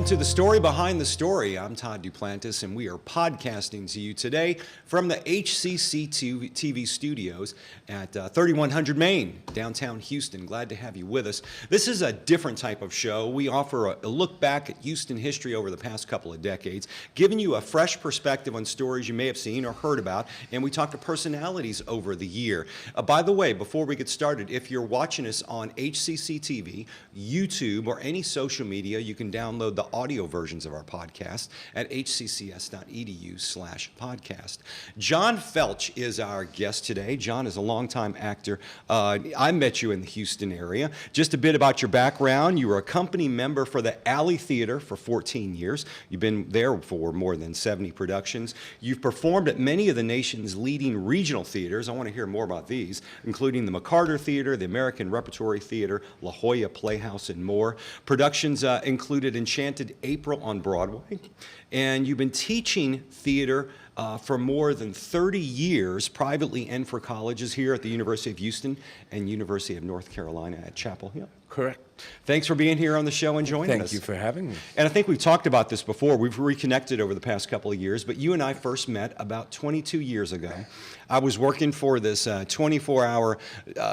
to The Story Behind the Story. I'm Todd Duplantis, and we are podcasting to you today from the HCC TV studios at 3100 Main, downtown Houston. Glad to have you with us. This is a different type of show. We offer a look back at Houston history over the past couple of decades, giving you a fresh perspective on stories you may have seen or heard about, and we talk to personalities over the year. By the way, before we get started, if you're watching us on HCC TV, YouTube, or any social media, you can download the audio versions of our podcast at hccs.edu/podcast. John Feltch is our guest today. John is a longtime actor. I met you in the Houston area. Just a bit about your background. You were a company member for the Alley Theater for 14 years. You've been there for more than 70 productions. You've performed at many of the nation's leading regional theaters. I want to hear more about these, including the McCarter Theater, the American Repertory Theater, La Jolla Playhouse, and more. Productions included Enchanted April on Broadway, and you've been teaching theater for more than 30 years, privately and for colleges here at the University of Houston and University of North Carolina at Chapel Hill. Correct. Thanks for being here on the show and joining us. Thank you for having me. And I think we've talked about this before. We've reconnected over the past couple of years, but you and I first met about 22 years ago. I was working for this 24-hour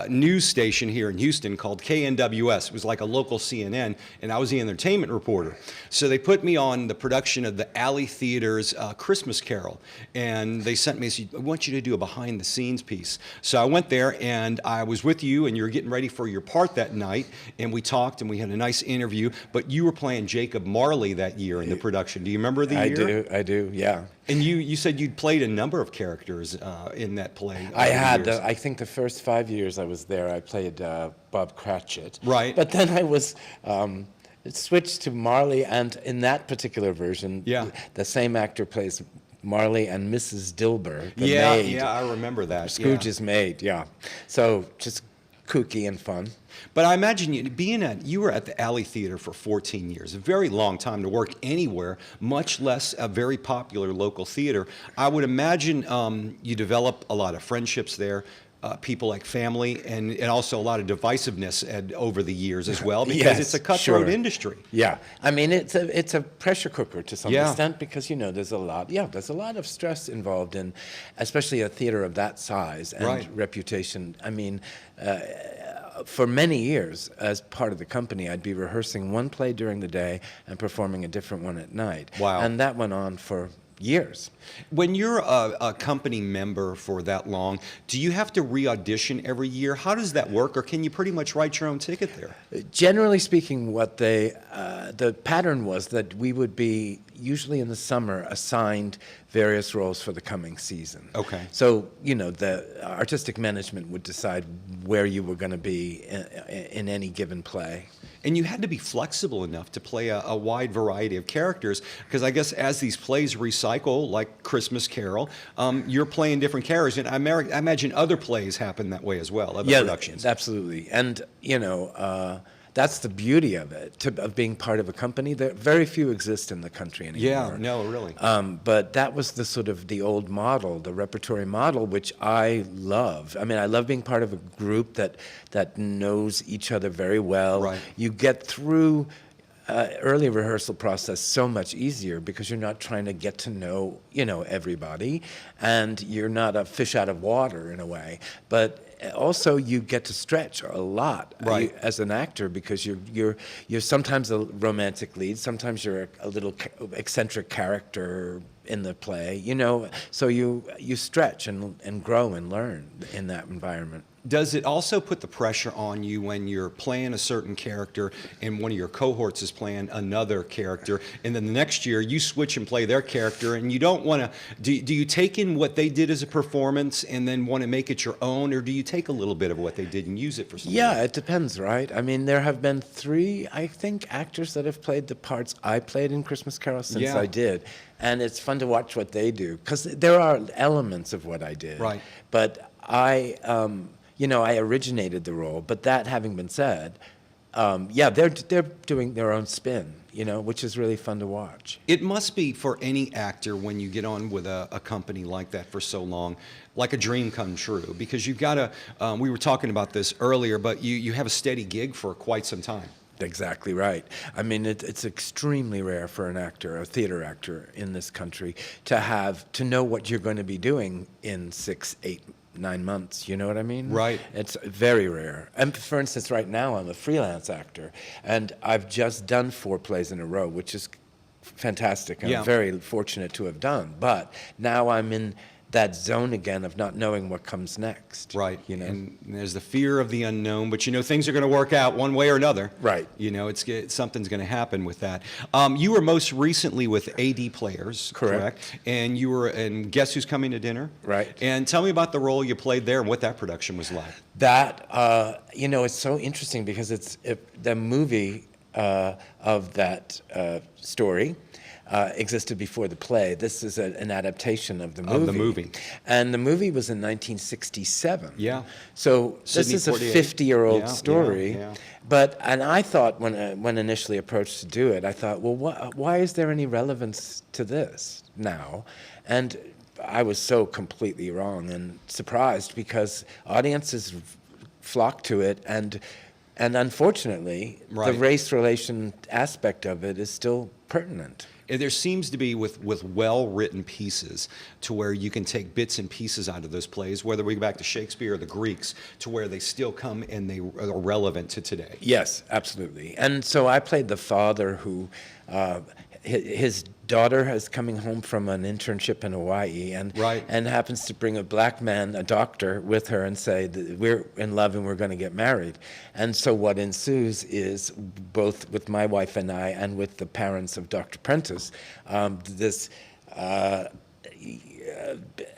news station here in Houston called KNWS. It was like a local CNN, and I was the entertainment reporter. So they put me on the production of the Alley Theater's Christmas Carol, and they sent me, said, I want you to do a behind-the-scenes piece. So I went there, and I was with you, and you were getting ready for your part that night, and we talked, and we had a nice interview, but you were playing Jacob Marley that year in the production. Do you remember the year? I do, yeah. And you said you'd played a number of characters in that play. I had. I think the first 5 years I was there, I played Bob Cratchit. Right. But then I was switched to Marley, and in that particular version, the same actor plays Marley and Mrs. Dilber, the maid. Yeah, I remember that. Scrooge's maid, yeah. So just kooky and fun. But I imagine you were at the Alley Theater for 14 years, a very long time to work anywhere, much less a very popular local theater. I would imagine you develop a lot of friendships there, people like family, and also a lot of divisiveness over the years as well, because it's a cutthroat industry. Yeah, I mean it's a pressure cooker to some extent, because there's a lot of stress involved in, especially a theater of that size and reputation. I mean. For many years, as part of the company, I'd be rehearsing one play during the day and performing a different one at night. Wow. And that went on for years. When you're a company member for that long, do you have to re-audition every year? How does that work, or can you pretty much write your own ticket there? Generally speaking, what the pattern was that we would be, usually in the summer, assigned various roles for the coming season. Okay. So, the artistic management would decide where you were going to be in any given play. And you had to be flexible enough to play a wide variety of characters, because I guess as these plays recycle, like Christmas Carol, you're playing different characters. And I imagine other plays happen that way as well, other productions. Absolutely. And, that's the beauty of it, of being part of a company. There very few exist in the country anymore. Yeah, no, really. But that was the old model, the repertory model, which I love. I mean, I love being part of a group that knows each other very well. Right. You get through early rehearsal process so much easier because you're not trying to get to know, everybody, and you're not a fish out of water in a way. But also, you get to stretch a lot as an actor, because you're sometimes a romantic lead, sometimes you're a little eccentric character in the play, So you stretch and grow and learn in that environment. Does it also put the pressure on you when you're playing a certain character and one of your cohorts is playing another character, and then the next year you switch and play their character, and you don't want to, do you take in what they did as a performance and then want to make it your own, or do you take a little bit of what they did and use it for something? Yeah, it depends, right? I mean, there have been 3, I think, actors that have played the parts I played in Christmas Carol since I did. And it's fun to watch what they do, because there are elements of what I did. Right. But I originated the role. But that having been said, they're doing their own spin, which is really fun to watch. It must be for any actor, when you get on with a company like that for so long, like a dream come true, because you've got to, we were talking about this earlier, but you have a steady gig for quite some time. exactly right. I mean, it's extremely rare for an actor, a theater actor in this country, to know what you're going to be doing in 6, 8, 9 months. You know what I mean? Right. It's very rare. And for instance, right now I'm a freelance actor, and I've just done 4 plays in a row, which is fantastic. I'm very fortunate to have done. But now I'm in that zone again of not knowing what comes next. Right. You know? And there's the fear of the unknown, but things are going to work out one way or another. Right. Something's going to happen with that. You were most recently with AD Players, Correct. And you were in Guess Who's Coming to Dinner? Right. And tell me about the role you played there and what that production was like. That, it's so interesting because the movie of that story existed before the play. This is an adaptation of the movie. Of the movie. And the movie was in 1967. Yeah. So Sydney this is a 48. 50-year-old story. Yeah. And I thought when initially approached to do it, I thought, well, why is there any relevance to this now? And I was so completely wrong and surprised because audiences flock to it, and unfortunately, the race relation aspect of it is still pertinent. There seems to be with well-written pieces to where you can take bits and pieces out of those plays, whether we go back to Shakespeare or the Greeks, to where they still come and they are relevant to today. Yes, absolutely. And so I played the father who, his daughter is coming home from an internship in Hawaii and happens to bring a black man, a doctor, with her and say that we're in love and we're going to get married. And so what ensues is, both with my wife and I and with the parents of Dr. Prentice, this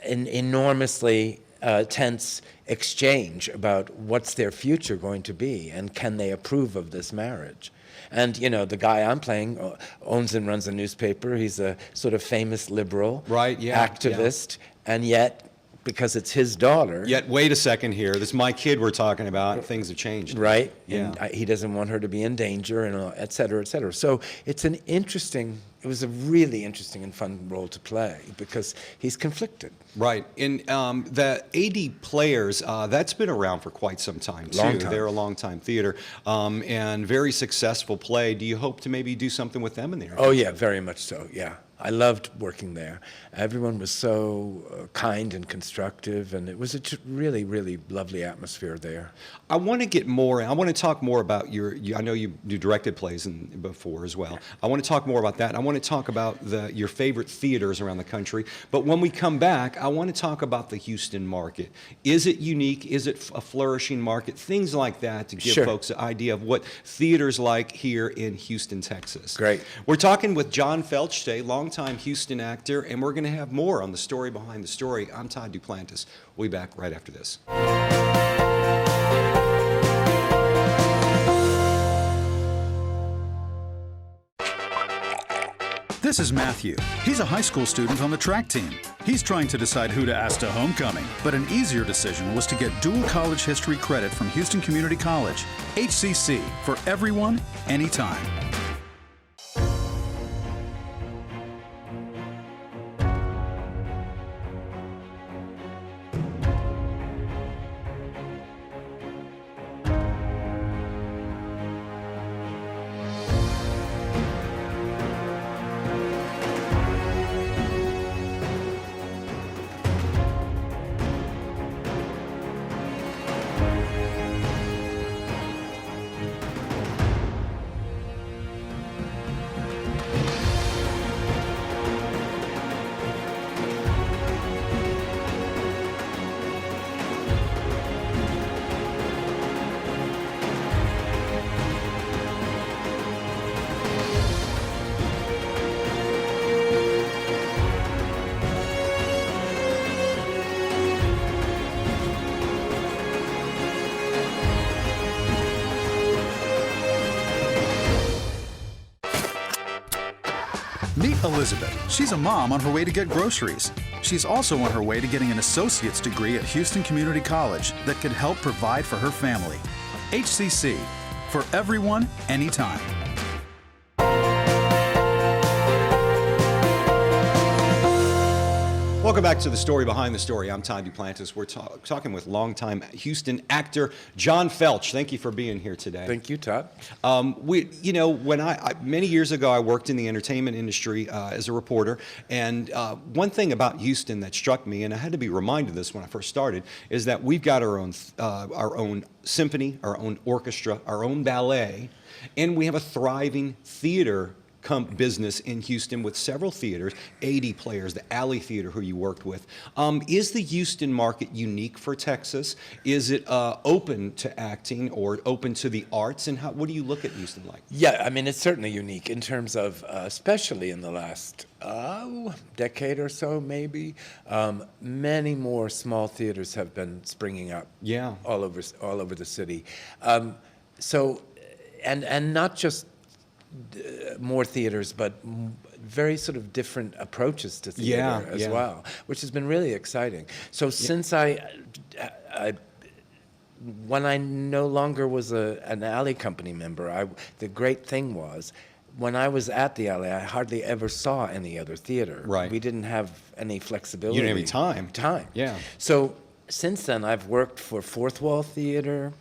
enormously tense exchange about what's their future going to be and can they approve of this marriage. And, the guy I'm playing owns and runs a newspaper. He's a sort of famous liberal activist. And yet, because it's his daughter... Yet, wait a second here. This is my kid we're talking about. Things have changed. Right. Yeah. And he doesn't want her to be in danger, and et cetera, et cetera. So it was a really interesting and fun role to play because he's conflicted. Right. And the AD Players, that's been around for quite some time, too. Long time. They're a long-time theater and very successful play. Do you hope to maybe do something with them in there? Oh, yeah, very much so, yeah. I loved working there. Everyone was so kind and constructive, and it was a really, really lovely atmosphere there. I want to talk more about I know you directed plays before as well. I want to talk more about that. I want to talk about your favorite theaters around the country. But when we come back, I want to talk about the Houston market. Is it unique? Is it a flourishing market? Things like that to give folks an idea of what theater's like here in Houston, Texas. Great. We're talking with John Feltch today, longtime Houston actor, and we're going to have more on the story behind the story. I'm Todd Duplantis. We'll be back right after this. This is Matthew. He's a high school student on the track team. He's trying to decide who to ask to homecoming, but an easier decision was to get dual college history credit from Houston Community College. HCC, for everyone, anytime. Meet Elizabeth. She's a mom on her way to get groceries. She's also on her way to getting an associate's degree at Houston Community College that could help provide for her family. HCC, for everyone, anytime. Welcome back to The Story Behind the Story. I'm Todd Duplantis. We're talking with longtime Houston actor John Feltch. Thank you for being here today. Thank you, Todd. When many years ago, I worked in the entertainment industry as a reporter, and one thing about Houston that struck me, and I had to be reminded of this when I first started, is that we've got our own symphony, our own orchestra, our own ballet, and we have a thriving theater business in Houston with several theaters, 80 players, the Alley Theater, who you worked with. Is the Houston market unique for Texas? Is it open to acting or open to the arts? And what do you look at Houston like? Yeah, I mean, it's certainly unique in terms of, especially in the last decade or so, maybe. Many more small theaters have been springing up. Yeah. All over the city. And not just more theaters, but very sort of different approaches to theater as well, which has been really exciting. So since when I no longer was an Alley Company member, the great thing was, when I was at the Alley, I hardly ever saw any other theater. Right. We didn't have any flexibility. You didn't have any time. Yeah. So since then, I've worked for Fourth Wall Theater,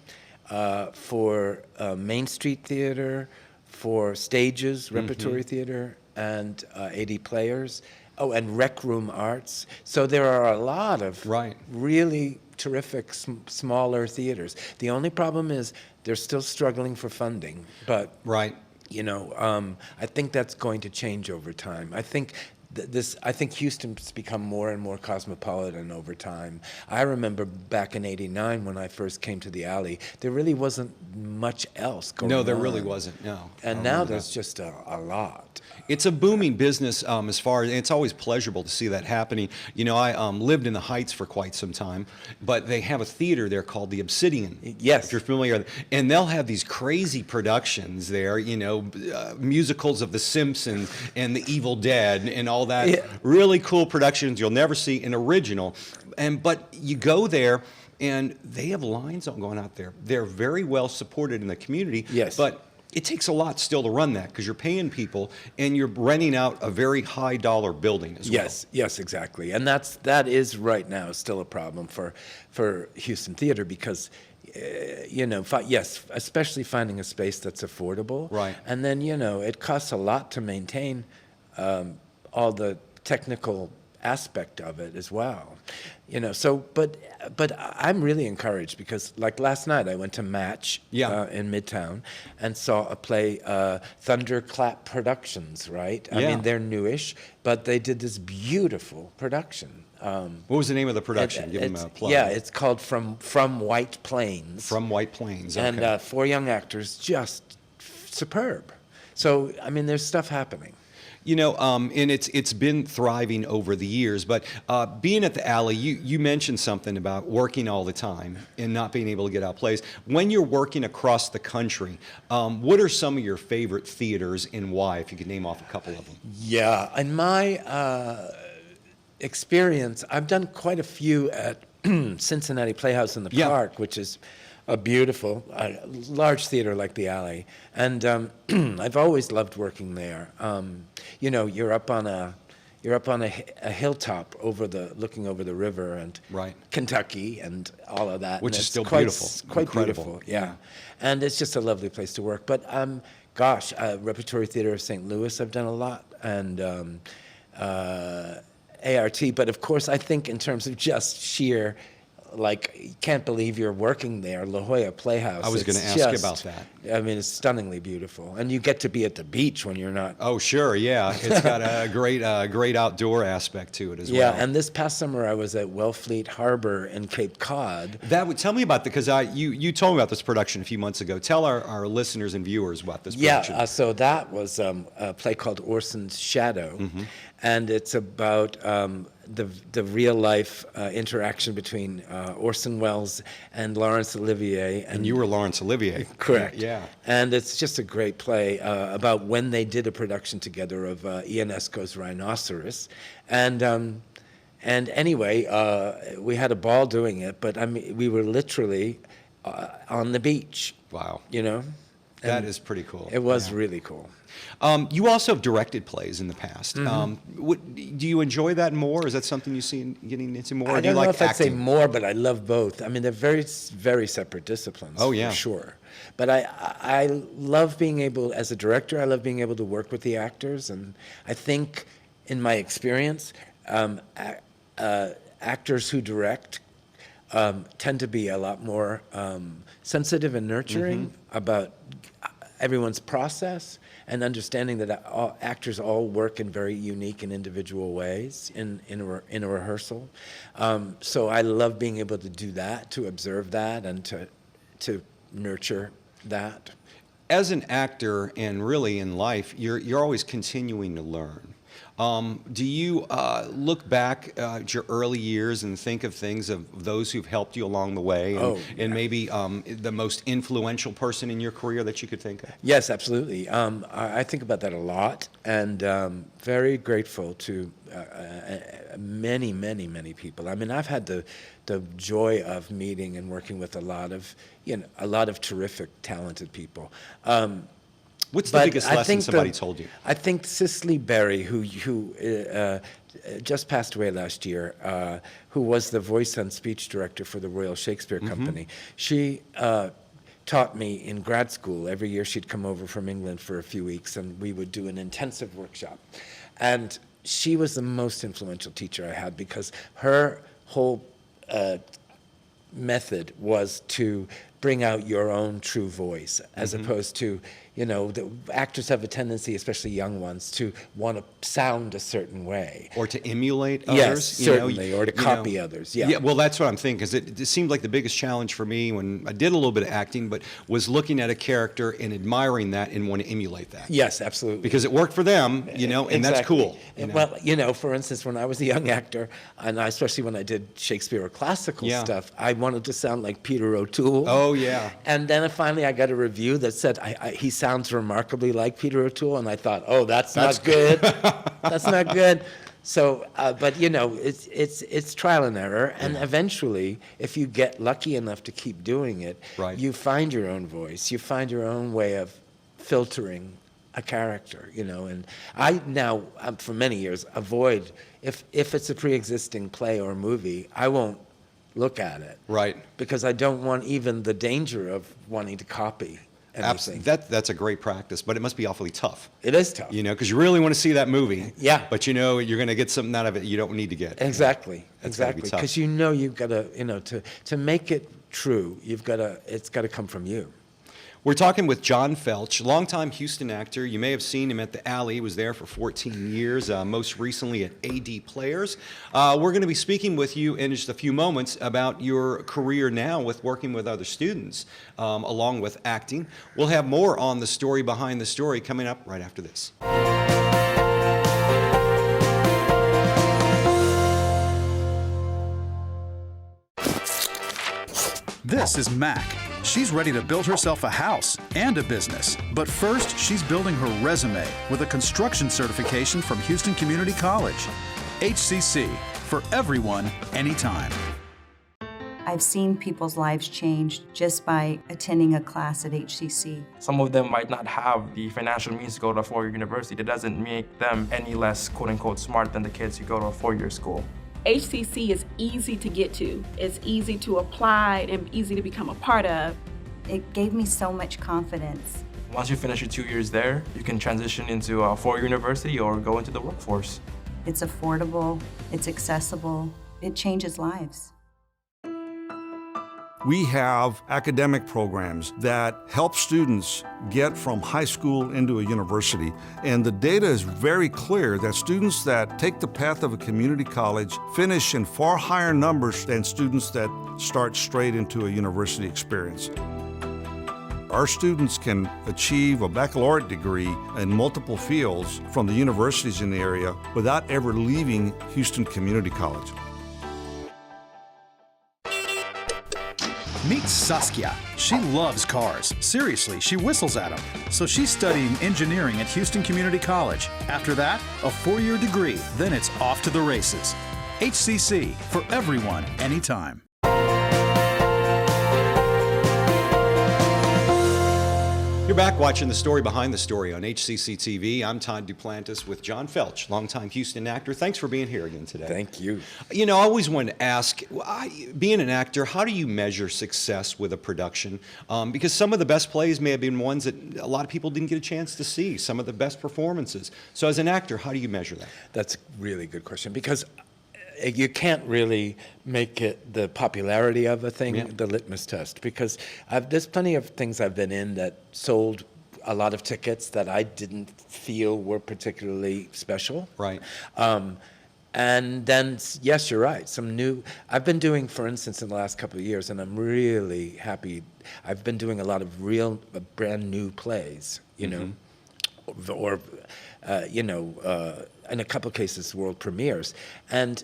for Main Street Theater, for Stages, Repertory Theater, and 80 Players. Oh, and Rec Room Arts. So there are a lot of really terrific smaller theaters. The only problem is they're still struggling for funding. But, you know, I think that's going to change over time. I think Houston's become more and more cosmopolitan over time. I remember back in '89 when I first came to the Alley, there really wasn't much else going on. No, there really wasn't, no. And now there's just a lot. It's a booming business as far as, it's always pleasurable to see that happening. You know, I lived in the Heights for quite some time, but they have a theater there called the Obsidian. Yes. If you're familiar. And they'll have these crazy productions there, you know, musicals of The Simpsons and The Evil Dead and all that. Yeah. Really cool productions you'll never see in original. But you go there, and they have lines going out there. They're very well supported in the community. Yes. But it takes a lot still to run that, because you're paying people and you're renting out a very high dollar building as well. Yes, exactly. And that is right now still a problem for Houston theater, because you know, especially finding a space that's affordable. Right. And then, you know, it costs a lot to maintain all the technical aspect of it as well. You know, so, but I'm really encouraged, because like last night I went to Match in Midtown and saw a play, Thunderclap Productions, right? I mean, they're newish, but they did this beautiful production. What was the name of the production? Give them a plug. Yeah, it's called From White Plains. From White Plains, okay. And 4 young actors, just superb. So, I mean, there's stuff happening. You know, and it's been thriving over the years, but being at the Alley, you mentioned something about working all the time and not being able to get out plays. When you're working across the country, what are some of your favorite theaters and why, if you could name off a couple of them? Yeah, in my experience, I've done quite a few at Cincinnati Playhouse in the Park, which is a beautiful, large theater like the Alley, and I've always loved working there. You know, you're up on a hilltop looking over the river and Kentucky and all of that, which is still quite beautiful, quite incredible. Beautiful, yeah. And it's just a lovely place to work. But gosh, Repertory Theater of St. Louis, I've done a lot, and ART. But of course, I think in terms of just sheer, like, you can't believe you're working there, La Jolla Playhouse. I was going to ask you about that. I mean, it's stunningly beautiful. And you get to be at the beach when you're not. Oh, sure, yeah. It's got a great outdoor aspect to it as well. Yeah, and this past summer I was at Wellfleet Harbor in Cape Cod. Tell me about that, because you told me about this production a few months ago. Tell our listeners and viewers about this production. Yeah, so that was a play called Orson's Shadow. Mm-hmm. And it's about the real-life interaction between Orson Welles and Laurence Olivier. And you were Laurence Olivier. Correct. Yeah. And it's just a great play about when they did a production together of Ionesco's Rhinoceros. And anyway, we had a ball doing it, but I mean, we were literally on the beach. Wow. You know? That is pretty cool. It was really cool. You also have directed plays in the past. Do you enjoy that more? Is that something you see getting into more? I or do you don't know like if I'd say acting? more, but I love both. I mean, they're very separate disciplines. Oh, yeah. For sure. But I love being able, as a director, I love being able to work with the actors. And I think, in my experience, actors who direct tend to be a lot more sensitive and nurturing about everyone's process, and understanding that actors all work in very unique and individual ways in a rehearsal. So I love being able to do that, to observe that, and to nurture that. As an actor and really in life, you're always continuing to learn. Do you look back at your early years and think of things of those who've helped you along the way, and maybe the most influential person in your career that you could think of? Yes, absolutely. I think about that a lot, and very grateful to many, many, many people. I mean, I've had the joy of meeting and working with a lot of terrific, talented people. What's the biggest lesson somebody told you? I think Cicely Berry, who just passed away last year, who was the voice and speech director for the Royal Shakespeare Company, she taught me in grad school. Every year she'd come over from England for a few weeks, and we would do an intensive workshop. And she was the most influential teacher I had, because her whole method was to bring out your own true voice, as opposed to, the actors have a tendency, especially young ones, to want to sound a certain way. Or to emulate others? Yes, certainly, or to copy others, yeah. Yeah, well, that's what I'm thinking, because it seemed like the biggest challenge for me when I did a little bit of acting, but was looking at a character and admiring that and want to emulate that. Yes, absolutely. Because it worked for them, and that's cool. Well, for instance, when I was a young actor, and especially when I did Shakespeare or classical stuff, I wanted to sound like Peter O'Toole. Oh, yeah. And then finally I got a review that said he sounds remarkably like Peter O'Toole, and I thought, oh, that's not good. That's not good. So, but it's trial and error, and eventually, if you get lucky enough to keep doing it, you find your own voice. You find your own way of filtering a character, And I now, for many years, avoid, if it's a pre-existing play or movie, I won't look at it. Right. Because I don't want even the danger of wanting to copy anything. That's a great practice, but it must be awfully tough. It is tough. Because you really want to see that movie. Yeah. But you're going to get something out of it you don't need to get. Exactly. That's gotta be tough. Because you've got to, to make it true, it's got to come from you. We're talking with John Feltch, longtime Houston actor. You may have seen him at the Alley. He was there for 14 years, most recently at AD Players. We're going to be speaking with you in just a few moments about your career now with working with other students, along with acting. We'll have more on the story behind the story coming up right after this. This is Mac. She's ready to build herself a house and a business. But first, she's building her resume with a construction certification from Houston Community College. HCC, for everyone, anytime. I've seen people's lives change just by attending a class at HCC. Some of them might not have the financial means to go to a four-year university. That doesn't make them any less, quote-unquote, smart than the kids who go to a four-year school. HCC is easy to get to. It's easy to apply and easy to become a part of. It gave me so much confidence. Once you finish your 2 years there, you can transition into a four-year university or go into the workforce. It's affordable, it's accessible, it changes lives. We have academic programs that help students get from high school into a university. And the data is very clear that students that take the path of a community college finish in far higher numbers than students that start straight into a university experience. Our students can achieve a baccalaureate degree in multiple fields from the universities in the area without ever leaving Houston Community College. Meet Saskia. She loves cars. Seriously, she whistles at them. So she's studying engineering at Houston Community College. After that, a four-year degree. Then it's off to the races. HCC, for everyone, anytime. You're You're back watching The Story Behind the Story on HCC TV. I'm Todd Duplantis with John Feltch, longtime Houston actor. Thanks for being here again today. Thank you. You know, I always wanted to ask, being an actor, how do you measure success with a production? Because some of the best plays may have been ones that a lot of people didn't get a chance to see, some of the best performances. So as an actor, how do you measure that? That's a really good question, because you can't really make it the popularity of a thing the litmus test, because there's plenty of things I've been in that sold a lot of tickets that I didn't feel were particularly special. Right. And then, yes, you're right. I've been doing, for instance, in the last couple of years, and I'm really happy, I've been doing a lot of real brand new plays, you know, or, in a couple of cases, world premieres. And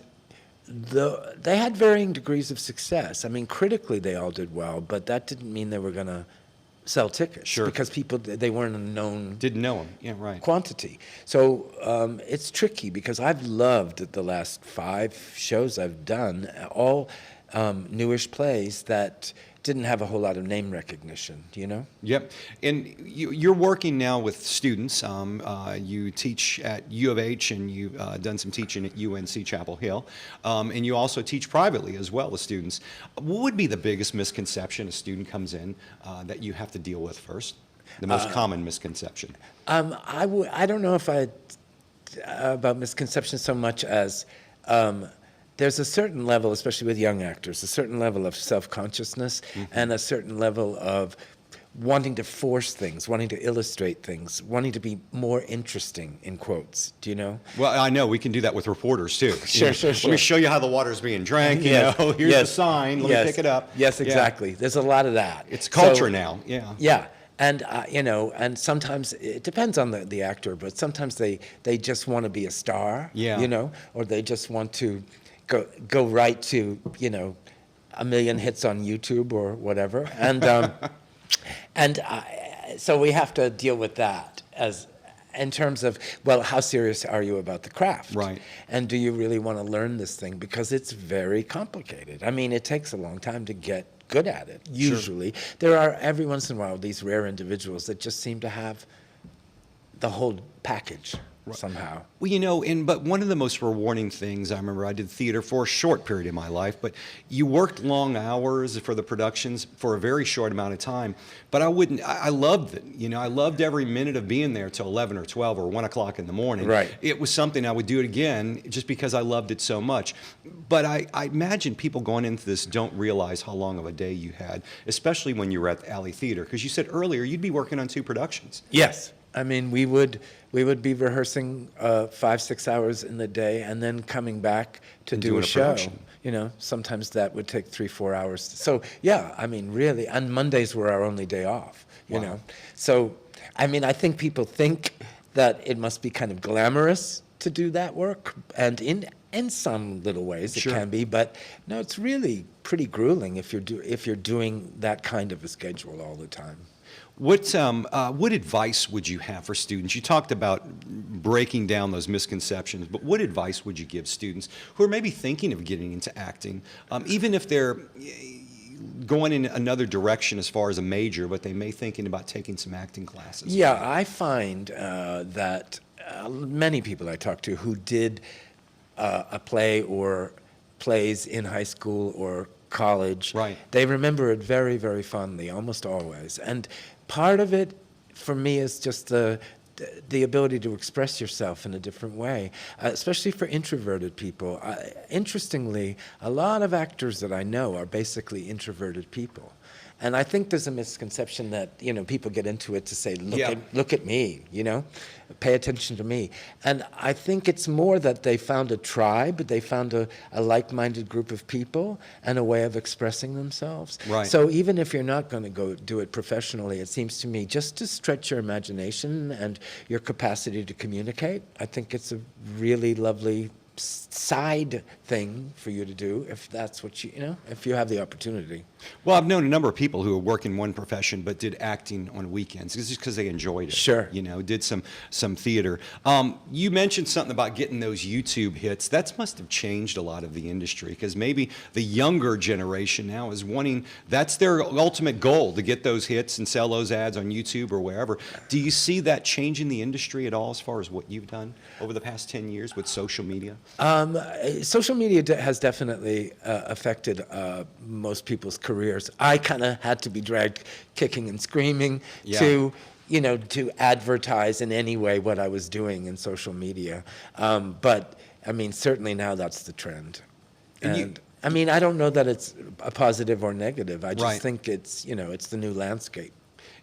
they had varying degrees of success. I mean, critically, they all did well, but that didn't mean they were going to sell tickets. Sure. Because they weren't a known Didn't know them. Yeah, right. quantity. So it's tricky, because I've loved the last 5 shows I've done, all newish plays that didn't have a whole lot of name recognition, you know? Yep. And you're working now with students. You teach at U of H, and you've done some teaching at UNC Chapel Hill. And you also teach privately as well as students. What would be the biggest misconception a student comes in that you have to deal with first? The most common misconception? I don't know if about misconception so much as there's a certain level, especially with young actors, a certain level of self-consciousness and a certain level of wanting to force things, wanting to illustrate things, wanting to be more interesting, in quotes. Do you know? Well, I know we can do that with reporters too. Sure. Let me show you how the water's being drank. Yes. You know, here's the sign. Let me pick it up. Yes, exactly. Yeah. There's a lot of that. It's culture now. Yeah. Yeah. And, and sometimes it depends on the actor, but sometimes they just want to be a star, Yeah. Or they just want to go right to, a million hits on YouTube or whatever. And, so we have to deal with that in terms of, well, how serious are you about the craft? Right. And do you really want to learn this thing? Because it's very complicated. I mean, it takes a long time to get good at it, usually. Sure. There are, every once in a while, these rare individuals that just seem to have the whole package. Somehow. Well, but one of the most rewarding things, I remember I did theater for a short period in my life, but you worked long hours for the productions for a very short amount of time, but I loved it. I loved every minute of being there till 11 or 12 or 1 o'clock in the morning. Right. It was something I would do it again just because I loved it so much. But I imagine people going into this don't realize how long of a day you had, especially when you were at the Alley Theater, because you said earlier you'd be working on 2 productions. Yes. I mean, we would be rehearsing 5-6 hours in the day, and then coming back to do a show. Production. Sometimes that would take 3-4 hours. So yeah, I mean, really, and Mondays were our only day off. You know, so I mean, I think people think that it must be kind of glamorous to do that work, and in some little ways it can be, but no, it's really pretty grueling if you're doing that kind of a schedule all the time. What advice would you have for students? You talked about breaking down those misconceptions, but what advice would you give students who are maybe thinking of getting into acting, even if they're going in another direction as far as a major, but they may thinking about taking some acting classes? Yeah, I find that many people I talk to who did a play or plays in high school or college, they remember it very, very fondly, almost always. And part of it, for me, is just the ability to express yourself in a different way, especially for introverted people. Interestingly, a lot of actors that I know are basically introverted people. And I think there's a misconception that, people get into it to say, look at me, pay attention to me. And I think it's more that they found a tribe, they found a like-minded group of people and a way of expressing themselves. Right. So even if you're not going to go do it professionally, it seems to me just to stretch your imagination and your capacity to communicate, I think it's a really lovely side thing for you to do if that's what if you have the opportunity. Well, I've known a number of people who work in one profession but did acting on weekends. It's just because they enjoyed it. Sure. Did some theater. You mentioned something about getting those YouTube hits. That must have changed a lot of the industry, because maybe the younger generation now is wanting, that's their ultimate goal, to get those hits and sell those ads on YouTube or wherever. Do you see that changing the industry at all as far as what you've done over the past 10 years with social media? Social media has definitely affected most people's careers. I kind of had to be dragged kicking and screaming to advertise in any way what I was doing in social media. But I mean, certainly now that's the trend. And I mean, I don't know that it's a positive or negative. I just think it's, it's the new landscape.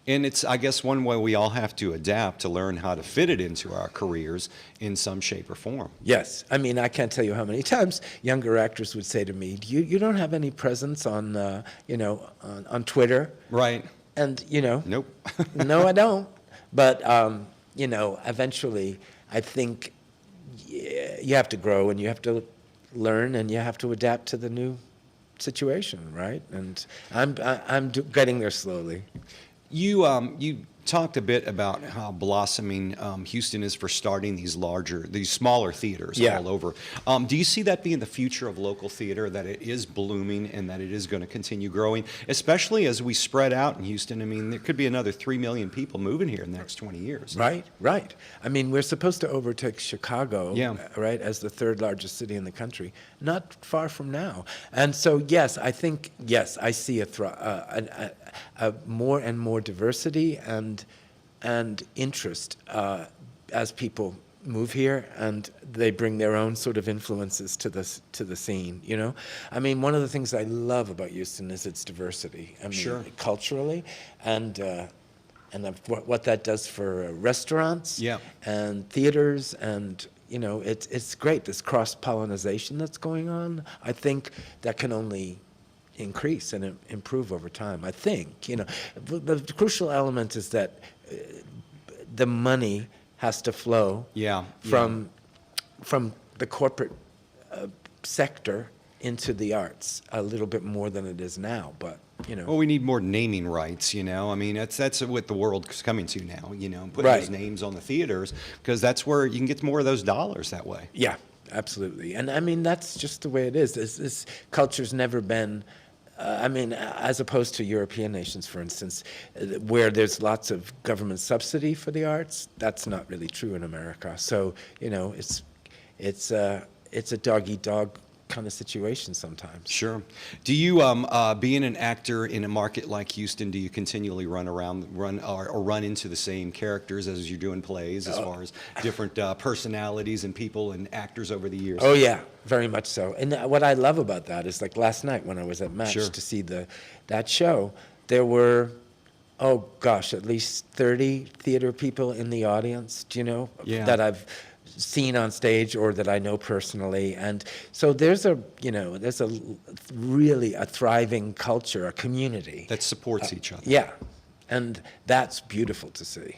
And it's, I guess, one way we all have to adapt to learn how to fit it into our careers in some shape or form. Yes. I mean, I can't tell you how many times younger actors would say to me, you don't have any presence on, on Twitter? Right. And, Nope. no, I don't. But, eventually, I think you have to grow and you have to learn and you have to adapt to the new situation, right? And I'm getting there slowly. You talked a bit about how blossoming Houston is for starting these smaller theaters all over. Do you see that being the future of local theater, that it is blooming and that it is going to continue growing, especially as we spread out in Houston? I mean, there could be another 3 million people moving here in the next 20 years. Right. I mean, we're supposed to overtake Chicago, right, as the third largest city in the country, not far from now. And so, yes, I see a more and more diversity and interest as people move here, and they bring their own sort of influences to the scene. I mean, one of the things I love about Houston is its diversity. I mean, culturally, and what that does for restaurants and theaters, and it's great. This cross-pollination that's going on, I think that can only increase and improve over time. I think, the crucial element is that the money has to flow from the corporate sector into the arts a little bit more than it is now, but Well, we need more naming rights, I mean, that's what the world's coming to now, putting those names on the theaters, because that's where you can get more of those dollars that way. Yeah, absolutely. And I mean, that's just the way it is. This culture's never been, as opposed to European nations, for instance, where there's lots of government subsidy for the arts, that's not really true in America. So, it's a dog-eat-dog kind of situation sometimes. Sure. Do you, being an actor in a market like Houston, do you continually run into the same characters as you're doing plays, as far as different personalities and people and actors over the years? Oh yeah, very much so. And what I love about that is, like last night when I was at Match to see that show, there were, at least 30 theater people in the audience, that I've seen on stage or that I know personally. And so there's really a thriving culture, a community that supports each other. Yeah, and that's beautiful to see.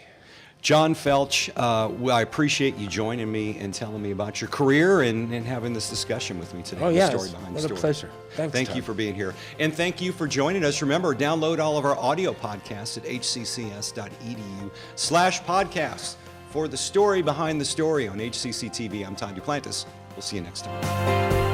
John Feltch, I appreciate you joining me and telling me about your career and having this discussion with me today. Oh, yes. What a pleasure. Thanks, Thank Todd. you for being here. And thank you for joining us. Remember, download all of our audio podcasts at hccs.edu/podcasts. For the story behind the story on HCC TV, I'm Todd Duplantis. We'll see you next time.